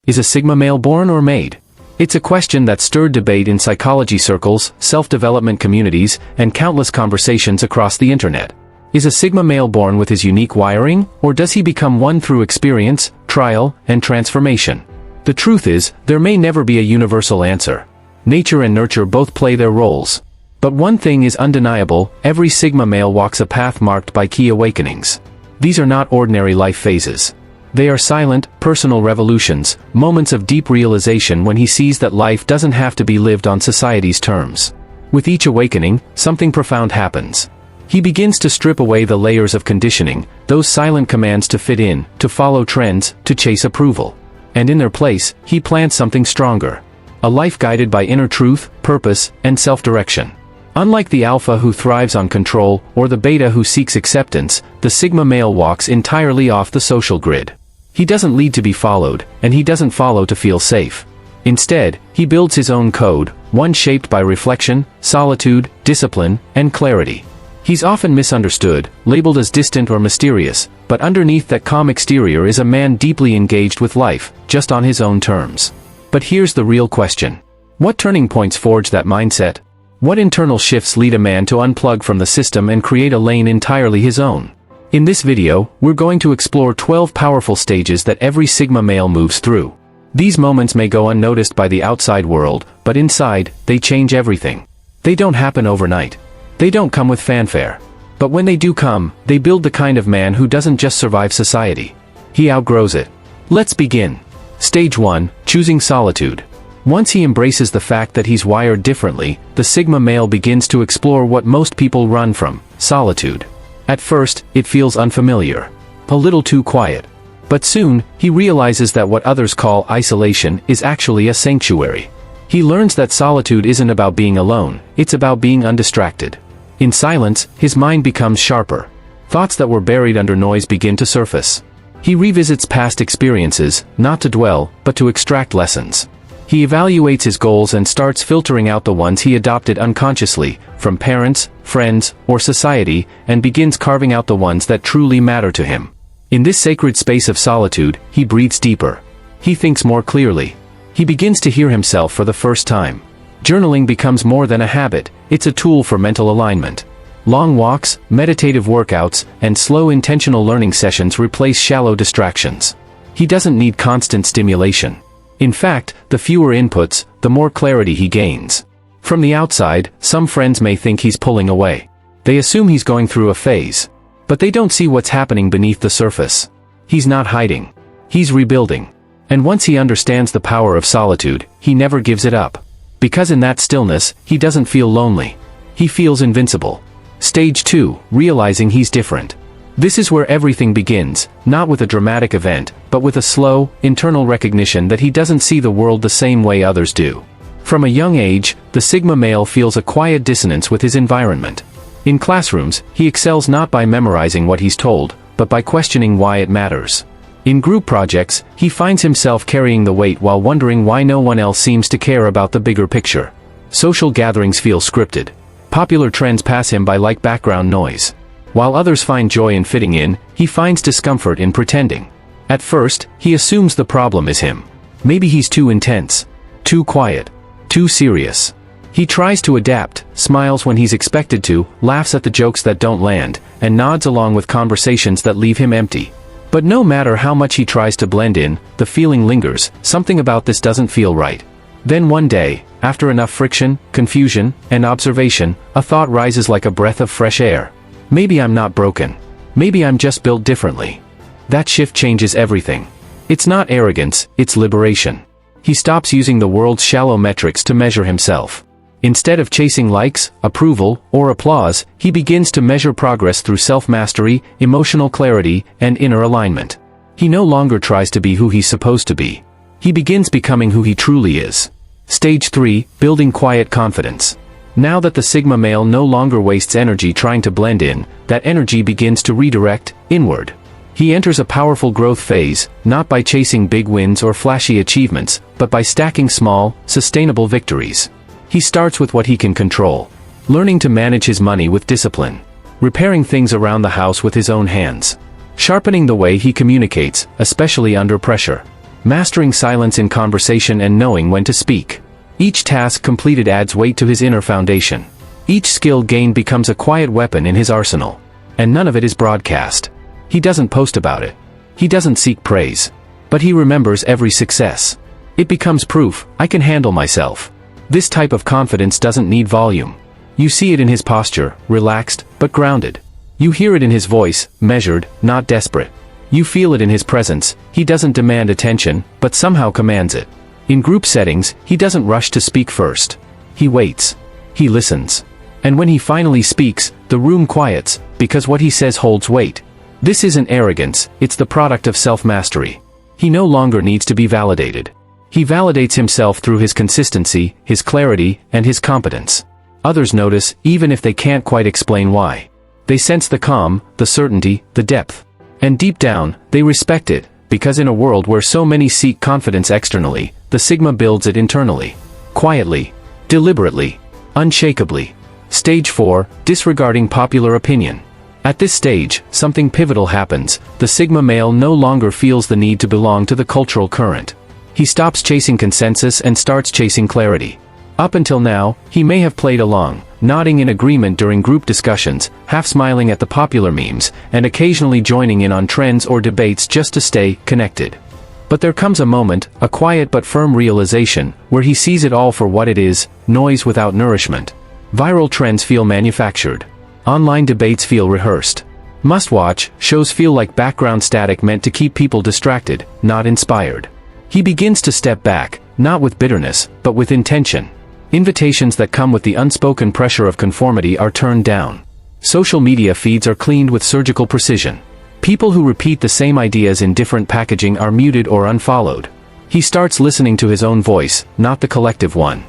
Is a Sigma male born or made? It's a question that stirred debate in psychology circles, self-development communities, and countless conversations across the internet. Is a Sigma male born with his unique wiring, or does he become one through experience, trial, and transformation? The truth is, there may never be a universal answer. Nature and nurture both play their roles. But one thing is undeniable: every Sigma male walks a path marked by key awakenings. These are not ordinary life phases. They are silent, personal revolutions, moments of deep realization when he sees that life doesn't have to be lived on society's terms. With each awakening, something profound happens. He begins to strip away the layers of conditioning, those silent commands to fit in, to follow trends, to chase approval. And in their place, he plants something stronger. A life guided by inner truth, purpose, and self-direction. Unlike the alpha who thrives on control, or the beta who seeks acceptance, the Sigma male walks entirely off the social grid. He doesn't lead to be followed, and he doesn't follow to feel safe. Instead, he builds his own code, one shaped by reflection, solitude, discipline, and clarity. He's often misunderstood, labeled as distant or mysterious, but underneath that calm exterior is a man deeply engaged with life, just on his own terms. But here's the real question. What turning points forge that mindset? What internal shifts lead a man to unplug from the system and create a lane entirely his own? In this video, we're going to explore 12 powerful stages that every Sigma male moves through. These moments may go unnoticed by the outside world, but inside, they change everything. They don't happen overnight. They don't come with fanfare. But when they do come, they build the kind of man who doesn't just survive society. He outgrows it. Let's begin. Stage 1, choosing solitude. Once he embraces the fact that he's wired differently, the Sigma male begins to explore what most people run from: solitude. At first, it feels unfamiliar. A little too quiet. But soon, he realizes that what others call isolation is actually a sanctuary. He learns that solitude isn't about being alone, it's about being undistracted. In silence, his mind becomes sharper. Thoughts that were buried under noise begin to surface. He revisits past experiences, not to dwell, but to extract lessons. He evaluates his goals and starts filtering out the ones he adopted unconsciously, from parents, friends, or society, and begins carving out the ones that truly matter to him. In this sacred space of solitude, he breathes deeper. He thinks more clearly. He begins to hear himself for the first time. Journaling becomes more than a habit, it's a tool for mental alignment. Long walks, meditative workouts, and slow intentional learning sessions replace shallow distractions. He doesn't need constant stimulation. In fact, the fewer inputs, the more clarity he gains. From the outside, some friends may think he's pulling away. They assume he's going through a phase. But they don't see what's happening beneath the surface. He's not hiding. He's rebuilding. And once he understands the power of solitude, he never gives it up. Because in that stillness, he doesn't feel lonely. He feels invincible. Stage 2, realizing he's different. This is where everything begins, not with a dramatic event, but with a slow, internal recognition that he doesn't see the world the same way others do. From a young age, the Sigma male feels a quiet dissonance with his environment. In classrooms, he excels not by memorizing what he's told, but by questioning why it matters. In group projects, he finds himself carrying the weight while wondering why no one else seems to care about the bigger picture. Social gatherings feel scripted. Popular trends pass him by like background noise. While others find joy in fitting in, he finds discomfort in pretending. At first, he assumes the problem is him. Maybe he's too intense, too quiet, too serious. He tries to adapt, smiles when he's expected to, laughs at the jokes that don't land, and nods along with conversations that leave him empty. But no matter how much he tries to blend in, the feeling lingers: something about this doesn't feel right. Then one day, after enough friction, confusion, and observation, a thought rises like a breath of fresh air. Maybe I'm not broken. Maybe I'm just built differently. That shift changes everything. It's not arrogance, it's liberation. He stops using the world's shallow metrics to measure himself. Instead of chasing likes, approval, or applause, he begins to measure progress through self-mastery, emotional clarity, and inner alignment. He no longer tries to be who he's supposed to be. He begins becoming who he truly is. Stage 3, building quiet confidence. Now that the Sigma male no longer wastes energy trying to blend in, that energy begins to redirect inward. He enters a powerful growth phase, not by chasing big wins or flashy achievements, but by stacking small, sustainable victories. He starts with what he can control. Learning to manage his money with discipline. Repairing things around the house with his own hands. Sharpening the way he communicates, especially under pressure. mastering silence in conversation and knowing when to speak. Each task completed adds weight to his inner foundation. Each skill gained becomes a quiet weapon in his arsenal. And none of it is broadcast. He doesn't post about it. He doesn't seek praise. But he remembers every success. It becomes proof, I can handle myself. This type of confidence doesn't need volume. You see it in his posture, relaxed, but grounded. You hear it in his voice, measured, not desperate. You feel it in his presence, he doesn't demand attention, but somehow commands it. In group settings, he doesn't rush to speak first. He waits. He listens. And when he finally speaks, the room quiets, because what he says holds weight. This isn't arrogance, it's the product of self-mastery. He no longer needs to be validated. He validates himself through his consistency, his clarity, and his competence. Others notice, even if they can't quite explain why. They sense the calm, the certainty, the depth. And deep down, they respect it, because in a world where so many seek confidence externally, the Sigma builds it internally. Quietly. Deliberately. Unshakably. Stage 4, Disregarding popular opinion. At this stage, something pivotal happens. The Sigma male no longer feels the need to belong to the cultural current. He stops chasing consensus and starts chasing clarity. Up until now, he may have played along, nodding in agreement during group discussions, half smiling at the popular memes, and occasionally joining in on trends or debates just to stay connected. But there comes a moment, a quiet but firm realization, where he sees it all for what it is, noise without nourishment. Viral trends feel manufactured. Online debates feel rehearsed. Must-watch shows feel like background static meant to keep people distracted, not inspired. He begins to step back, not with bitterness, but with intention. Invitations that come with the unspoken pressure of conformity are turned down. Social media feeds are cleaned with surgical precision. People who repeat the same ideas in different packaging are muted or unfollowed. He starts listening to his own voice, not the collective one.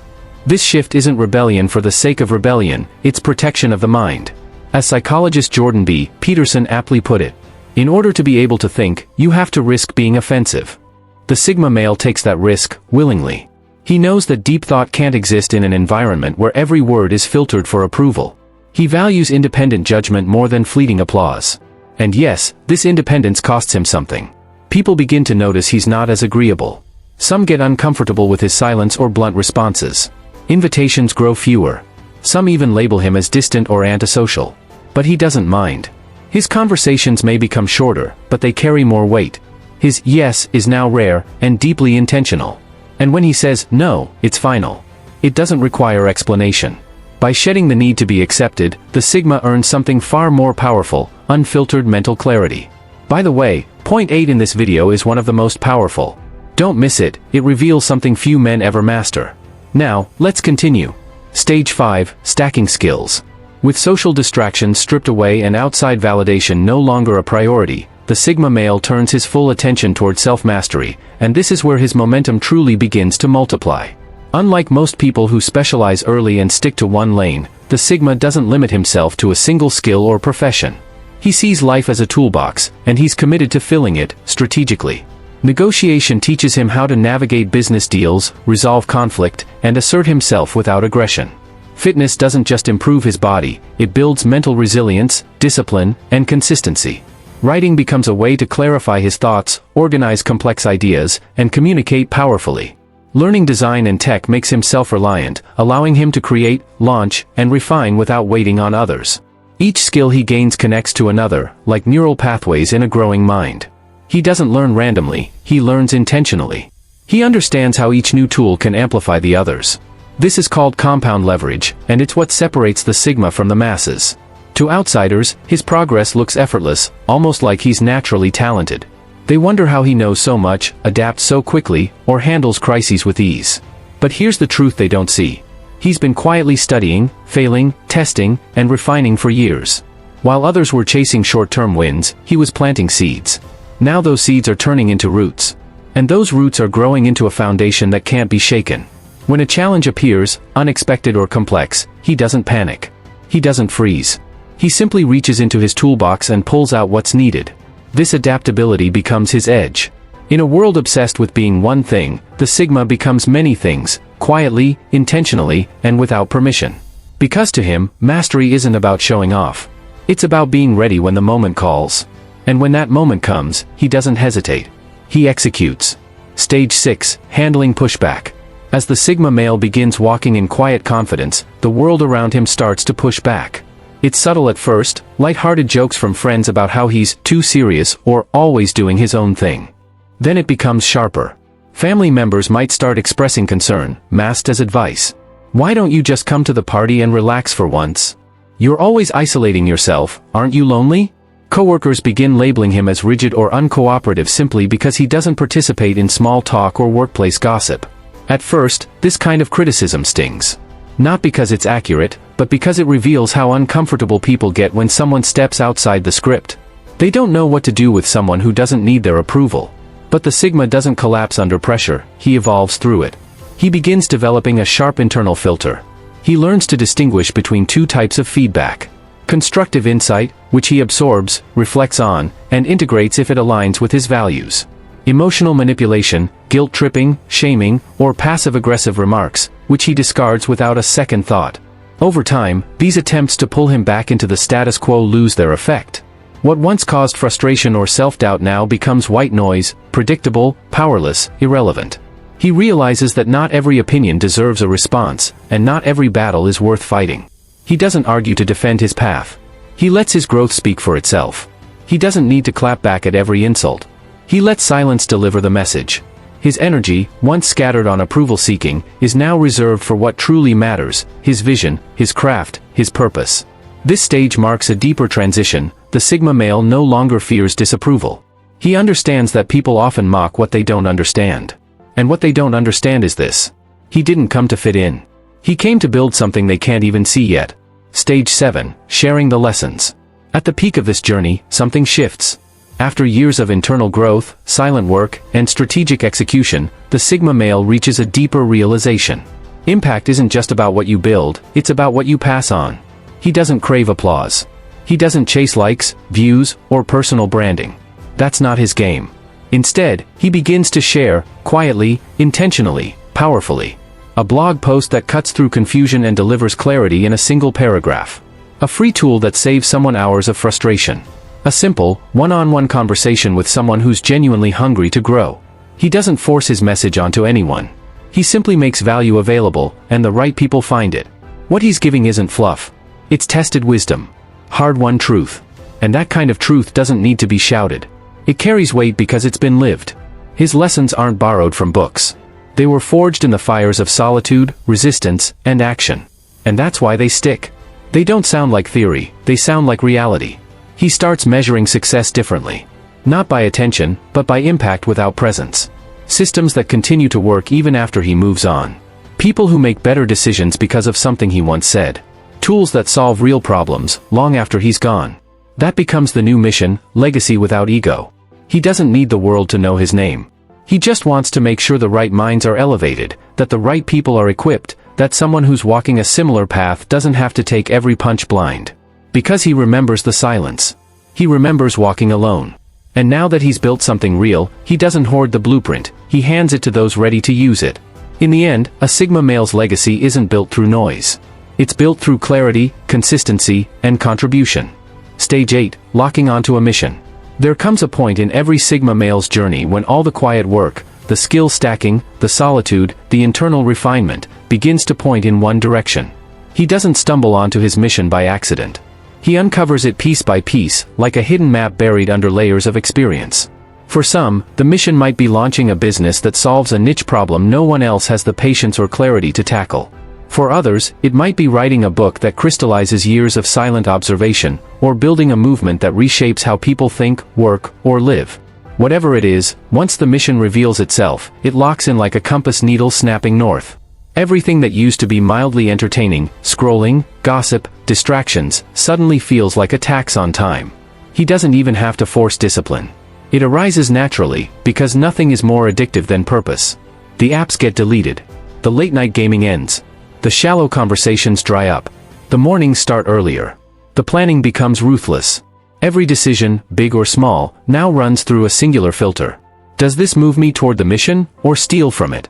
This shift isn't rebellion for the sake of rebellion, it's protection of the mind. As psychologist Jordan B. Peterson aptly put it, in order to be able to think, you have to risk being offensive. The Sigma male takes that risk, willingly. He knows that deep thought can't exist in an environment where every word is filtered for approval. He values independent judgment more than fleeting applause. And yes, this independence costs him something. People begin to notice he's not as agreeable. Some get uncomfortable with his silence or blunt responses. Invitations grow fewer. Some even label him as distant or antisocial. But he doesn't mind. His conversations may become shorter, but they carry more weight. His yes is now rare and deeply intentional. And when he says no, it's final. It doesn't require explanation. By shedding the need to be accepted, the Sigma earns something far more powerful, unfiltered mental clarity. By the way, point 8 in this video is one of the most powerful. Don't miss it, it reveals something few men ever master. Now, let's continue. Stage 5, Stacking skills. With social distractions stripped away and outside validation no longer a priority, the Sigma male turns his full attention toward self-mastery, and this is where his momentum truly begins to multiply. Unlike most people who specialize early and stick to one lane, the Sigma doesn't limit himself to a single skill or profession. He sees life as a toolbox, and he's committed to filling it, strategically. Negotiation teaches him how to navigate business deals, resolve conflict, and assert himself without aggression. Fitness doesn't just improve his body, it builds mental resilience, discipline, and consistency. Writing becomes a way to clarify his thoughts, organize complex ideas, and communicate powerfully. Learning design and tech makes him self-reliant, allowing him to create, launch, and refine without waiting on others. Each skill he gains connects to another, like neural pathways in a growing mind. He doesn't learn randomly, he learns intentionally. He understands how each new tool can amplify the others. This is called compound leverage, and it's what separates the Sigma from the masses. To outsiders, his progress looks effortless, almost like he's naturally talented. They wonder how he knows so much, adapts so quickly, or handles crises with ease. But here's the truth they don't see. He's been quietly studying, failing, testing, and refining for years. While others were chasing short-term wins, he was planting seeds. Now those seeds are turning into roots. And those roots are growing into a foundation that can't be shaken. When a challenge appears, unexpected or complex, he doesn't panic. He doesn't freeze. He simply reaches into his toolbox and pulls out what's needed. This adaptability becomes his edge. In a world obsessed with being one thing, the Sigma becomes many things, quietly, intentionally, and without permission. Because to him, mastery isn't about showing off. It's about being ready when the moment calls. And when that moment comes, he doesn't hesitate. He executes. Stage 6, handling pushback. As the Sigma male begins walking in quiet confidence, the world around him starts to push back. It's subtle at first, light-hearted jokes from friends about how he's too serious or always doing his own thing. Then it becomes sharper. Family members might start expressing concern, masked as advice. Why don't you just come to the party and relax for once? You're always isolating yourself, aren't you lonely? Coworkers begin labeling him as rigid or uncooperative simply because he doesn't participate in small talk or workplace gossip. At first, this kind of criticism stings. Not because it's accurate, but because it reveals how uncomfortable people get when someone steps outside the script. They don't know what to do with someone who doesn't need their approval. But the Sigma doesn't collapse under pressure, he evolves through it. He begins developing a sharp internal filter. He learns to distinguish between two types of feedback. Constructive insight, which he absorbs, reflects on, and integrates if it aligns with his values. Emotional manipulation, guilt-tripping, shaming, or passive-aggressive remarks, which he discards without a second thought. Over time, these attempts to pull him back into the status quo lose their effect. What once caused frustration or self-doubt now becomes white noise, predictable, powerless, irrelevant. He realizes that not every opinion deserves a response, and not every battle is worth fighting. He doesn't argue to defend his path. He lets his growth speak for itself. He doesn't need to clap back at every insult. He lets silence deliver the message. His energy, once scattered on approval-seeking, is now reserved for what truly matters: his vision, his craft, his purpose. This stage marks a deeper transition. The Sigma male no longer fears disapproval. He understands that people often mock what they don't understand. And what they don't understand is this: he didn't come to fit in. He came to build something they can't even see yet. Stage 7, sharing the lessons. At the peak of this journey, something shifts. After years of internal growth, silent work, and strategic execution, the Sigma male reaches a deeper realization. Impact isn't just about what you build, it's about what you pass on. He doesn't crave applause. He doesn't chase likes, views, or personal branding. That's not his game. Instead, he begins to share, quietly, intentionally, powerfully. A blog post that cuts through confusion and delivers clarity in a single paragraph. A free tool that saves someone hours of frustration. A simple, one-on-one conversation with someone who's genuinely hungry to grow. He doesn't force his message onto anyone. He simply makes value available, and the right people find it. What he's giving isn't fluff. It's tested wisdom. Hard-won truth. And that kind of truth doesn't need to be shouted. It carries weight because it's been lived. His lessons aren't borrowed from books. They were forged in the fires of solitude, resistance, and action. And that's why they stick. They don't sound like theory, they sound like reality. He starts measuring success differently. Not by attention, but by impact without presence. Systems that continue to work even after he moves on. People who make better decisions because of something he once said. Tools that solve real problems, long after he's gone. That becomes the new mission: legacy without ego. He doesn't need the world to know his name. He just wants to make sure the right minds are elevated, that the right people are equipped, that someone who's walking a similar path doesn't have to take every punch blind. Because he remembers the silence. He remembers walking alone. And now that he's built something real, he doesn't hoard the blueprint, he hands it to those ready to use it. In the end, a Sigma male's legacy isn't built through noise. It's built through clarity, consistency, and contribution. Stage 8, locking onto a mission. There comes a point in every Sigma male's journey when all the quiet work, the skill stacking, the solitude, the internal refinement, begins to point in one direction. He doesn't stumble onto his mission by accident. He uncovers it piece by piece, like a hidden map buried under layers of experience. For some, the mission might be launching a business that solves a niche problem no one else has the patience or clarity to tackle. For others, it might be writing a book that crystallizes years of silent observation, or building a movement that reshapes how people think, work, or live. Whatever it is, once the mission reveals itself, it locks in like a compass needle snapping north. Everything that used to be mildly entertaining, scrolling, gossip, distractions, suddenly feels like a tax on time. He doesn't even have to force discipline. It arises naturally, because nothing is more addictive than purpose. The apps get deleted. The late-night gaming ends. The shallow conversations dry up. The mornings start earlier. The planning becomes ruthless. Every decision, big or small, now runs through a singular filter. Does this move me toward the mission, or steal from it?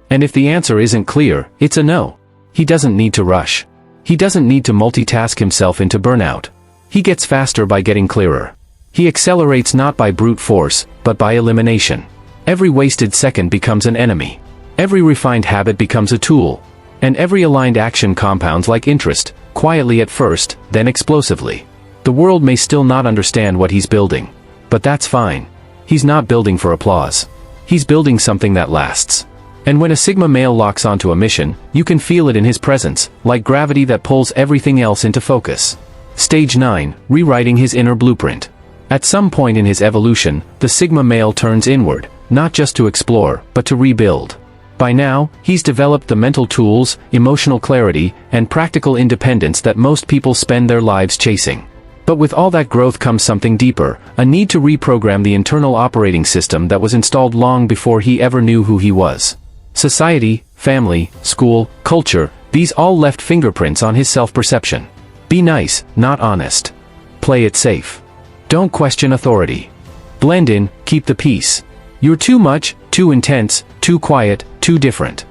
And if the answer isn't clear, it's a no. He doesn't need to rush. He doesn't need to multitask himself into burnout. He gets faster by getting clearer. He accelerates not by brute force, but by elimination. Every wasted second becomes an enemy. Every refined habit becomes a tool. And every aligned action compounds like interest, quietly at first, then explosively. The world may still not understand what he's building. But that's fine. He's not building for applause. He's building something that lasts. And when a Sigma male locks onto a mission, you can feel it in his presence, like gravity that pulls everything else into focus. Stage 9, rewriting his inner blueprint. At some point in his evolution, the Sigma male turns inward, not just to explore, but to rebuild. By now, he's developed the mental tools, emotional clarity, and practical independence that most people spend their lives chasing. But with all that growth comes something deeper, a need to reprogram the internal operating system that was installed long before he ever knew who he was. Society, family, school, culture, these all left fingerprints on his self-perception. Be nice, not honest. Play it safe. Don't question authority. Blend in, keep the peace. You're too much, too intense, too quiet, too different.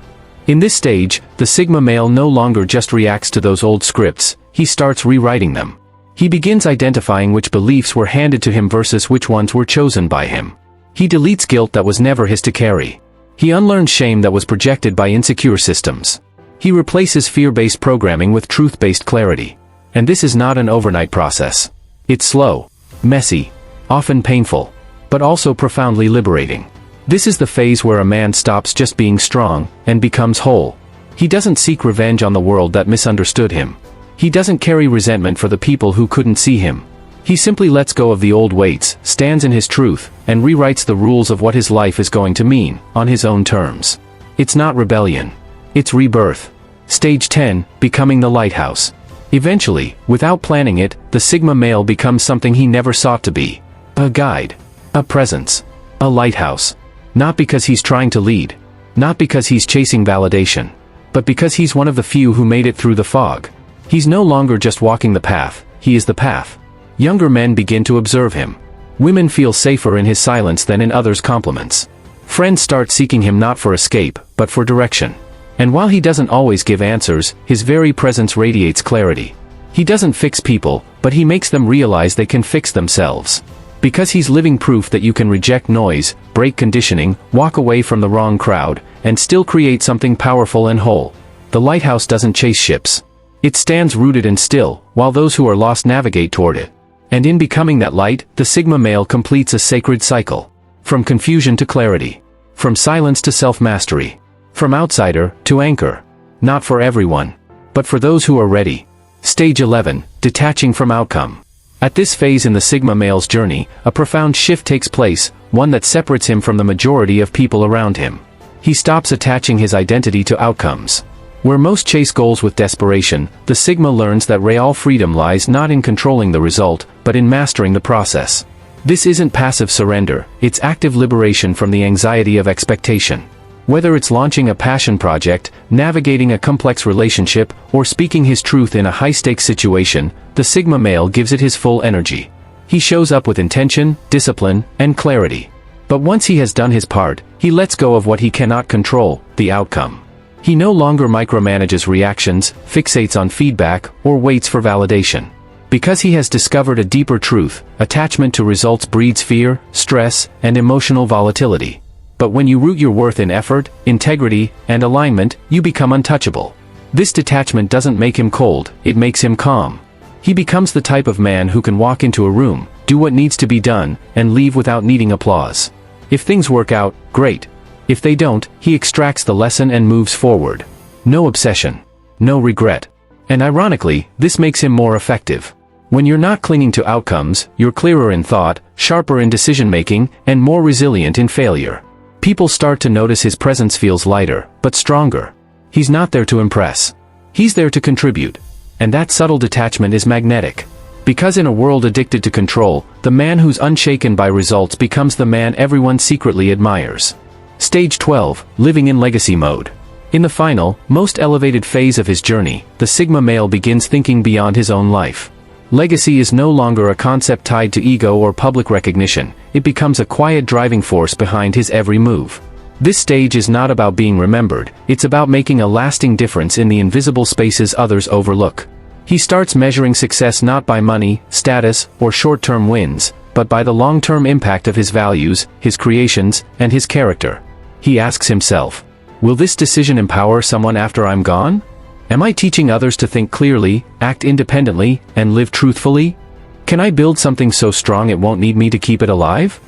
In this stage, the Sigma male no longer just reacts to those old scripts, he starts rewriting them. He begins identifying which beliefs were handed to him versus which ones were chosen by him. He deletes guilt that was never his to carry. He unlearns shame that was projected by insecure systems. He replaces fear-based programming with truth-based clarity. And this is not an overnight process. It's slow, messy, often painful, but also profoundly liberating. This is the phase where a man stops just being strong and becomes whole. He doesn't seek revenge on the world that misunderstood him. He doesn't carry resentment for the people who couldn't see him. He simply lets go of the old weights, stands in his truth, and rewrites the rules of what his life is going to mean, on his own terms. It's not rebellion. It's rebirth. Stage 10, becoming the lighthouse. Eventually, without planning it, the Sigma male becomes something he never sought to be. A guide. A presence. A lighthouse. Not because he's trying to lead. Not because he's chasing validation. But because he's one of the few who made it through the fog. He's no longer just walking the path, he is the path. Younger men begin to observe him. Women feel safer in his silence than in others' compliments. Friends start seeking him not for escape, but for direction. And while he doesn't always give answers, his very presence radiates clarity. He doesn't fix people, but he makes them realize they can fix themselves. Because he's living proof that you can reject noise, break conditioning, walk away from the wrong crowd, and still create something powerful and whole. The lighthouse doesn't chase ships. It stands rooted and still, while those who are lost navigate toward it. And in becoming that light, the Sigma male completes a sacred cycle. From confusion to clarity. From silence to self-mastery. From outsider to anchor. Not for everyone. But for those who are ready. Stage 11, detaching from outcome. At this phase in the Sigma male's journey, a profound shift takes place, one that separates him from the majority of people around him. He stops attaching his identity to outcomes. Where most chase goals with desperation, the Sigma learns that real freedom lies not in controlling the result, but in mastering the process. This isn't passive surrender, it's active liberation from the anxiety of expectation. Whether it's launching a passion project, navigating a complex relationship, or speaking his truth in a high-stakes situation, the Sigma male gives it his full energy. He shows up with intention, discipline, and clarity. But once he has done his part, he lets go of what he cannot control, the outcome. He no longer micromanages reactions, fixates on feedback, or waits for validation. Because he has discovered a deeper truth, attachment to results breeds fear, stress, and emotional volatility. But when you root your worth in effort, integrity, and alignment, you become untouchable. This detachment doesn't make him cold, it makes him calm. He becomes the type of man who can walk into a room, do what needs to be done, and leave without needing applause. If things work out, great. If they don't, he extracts the lesson and moves forward. No obsession. No regret. And ironically, this makes him more effective. When you're not clinging to outcomes, you're clearer in thought, sharper in decision-making, and more resilient in failure. People start to notice his presence feels lighter, but stronger. He's not there to impress. He's there to contribute. And that subtle detachment is magnetic. Because in a world addicted to control, the man who's unshaken by results becomes the man everyone secretly admires. Stage 12, living in legacy mode. In the final, most elevated phase of his journey, the Sigma male begins thinking beyond his own life. Legacy is no longer a concept tied to ego or public recognition, it becomes a quiet driving force behind his every move. This stage is not about being remembered, it's about making a lasting difference in the invisible spaces others overlook. He starts measuring success not by money, status, or short-term wins, but by the long-term impact of his values, his creations, and his character. He asks himself, will this decision empower someone after I'm gone? Am I teaching others to think clearly, act independently, and live truthfully? Can I build something so strong it won't need me to keep it alive?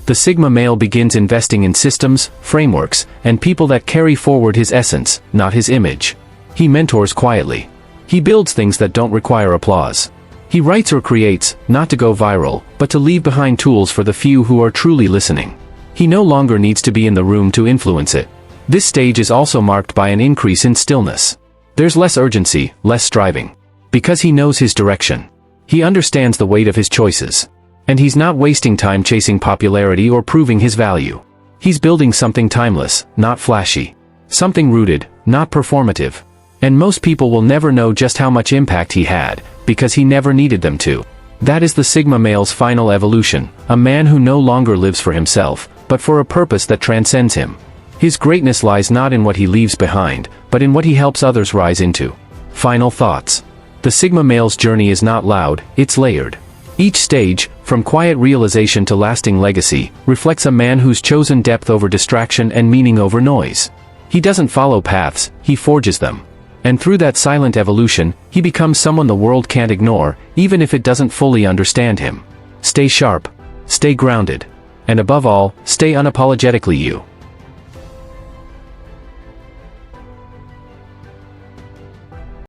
The Sigma male begins investing in systems, frameworks, and people that carry forward his essence, not his image. He mentors quietly. He builds things that don't require applause. He writes or creates, not to go viral, but to leave behind tools for the few who are truly listening. He no longer needs to be in the room to influence it. This stage is also marked by an increase in stillness. There's less urgency, less striving. Because he knows his direction. He understands the weight of his choices. And he's not wasting time chasing popularity or proving his value. He's building something timeless, not flashy. Something rooted, not performative. And most people will never know just how much impact he had, because he never needed them to. That is the Sigma male's final evolution, a man who no longer lives for himself, but for a purpose that transcends him. His greatness lies not in what he leaves behind, but in what he helps others rise into. Final thoughts. The Sigma male's journey is not loud, it's layered. Each stage, from quiet realization to lasting legacy, reflects a man who's chosen depth over distraction and meaning over noise. He doesn't follow paths, he forges them. And through that silent evolution, he becomes someone the world can't ignore, even if it doesn't fully understand him. Stay sharp. Stay grounded. And above all, stay unapologetically you.